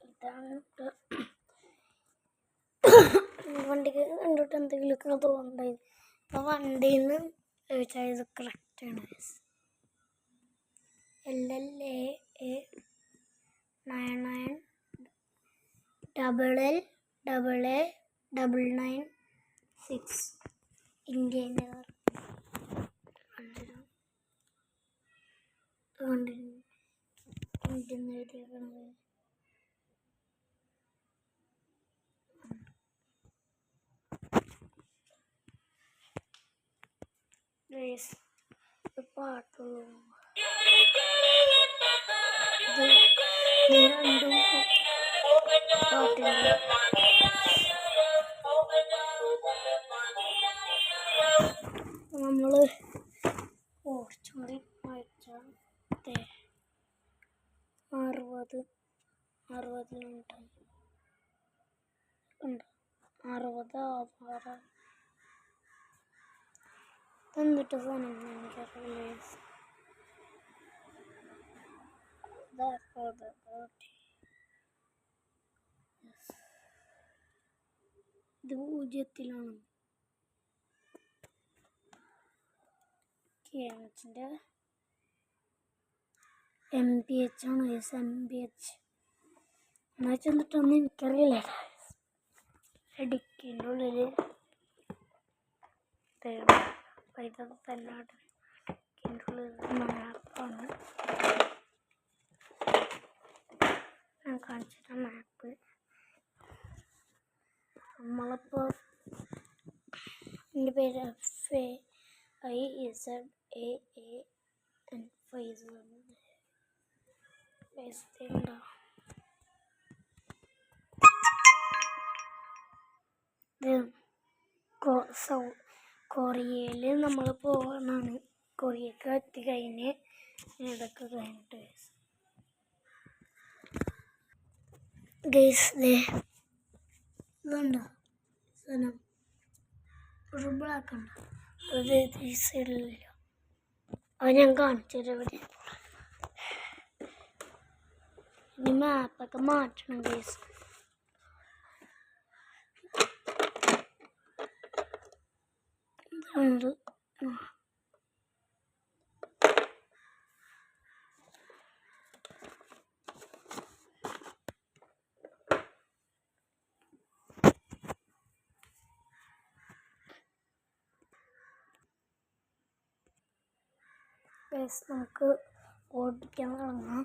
ഇതാണ് വണ്ടിക്ക് കണ്ടിട്ട് എന്തെങ്കിലുമൊക്കെ തോന്നുന്നുണ്ടായി. അപ്പോൾ വണ്ടിയിൽ നിന്ന് ചോദിച്ചാൽ ഇത് കറക്റ്റാണ്. LLA99889996 Indian എഴുതിയേക്കണത്. പാട്ടുള്ളൂ രണ്ടും പാട്ടില്ല. നമ്മൾ കുറച്ചും കൂടി വായിച്ചാൽ 60 ആവാറ് എന്നിട്ട് ഫോണിൽ ഇത് 0-ലാണ്. KMHൻ്റെ MPH ആണ്. MPH എന്നാ ചെന്നിട്ടൊന്നും എനിക്കറിയില്ല. ഇടുക്കിൻ്റെ ഉള്ളിൽ പൈതൽനാട് ഇടുക്കിൻ്റെ ഉള്ളിൽ മാപ്പാണ് ഞാൻ കാണിച്ചിട്ട മാപ്പ്. നമ്മളിപ്പോൾ എൻ്റെ പേര് FAIZAAN ഫൈസ്. കൊറിയയിൽ നമ്മൾ പോകാനാണ്. കൊറിയക്ക് എത്തിക്കഴിഞ്ഞ് ഇതൊക്കെ കഴിഞ്ഞിട്ട് ഇതുണ്ടോ സാധനം ഒരു ബ്ലാക്ക് ഉണ്ടോ, അത് ഈ സൈഡിലില്ല. അത് ഞാൻ കാണിച്ചത് ഇവിടെ. ഇനി മാപ്പൊക്കെ മാറ്റണം ഗൈസ്. ഇതുണ്ട്. നമുക്ക് ഓടിക്കാൻ തുടങ്ങാം.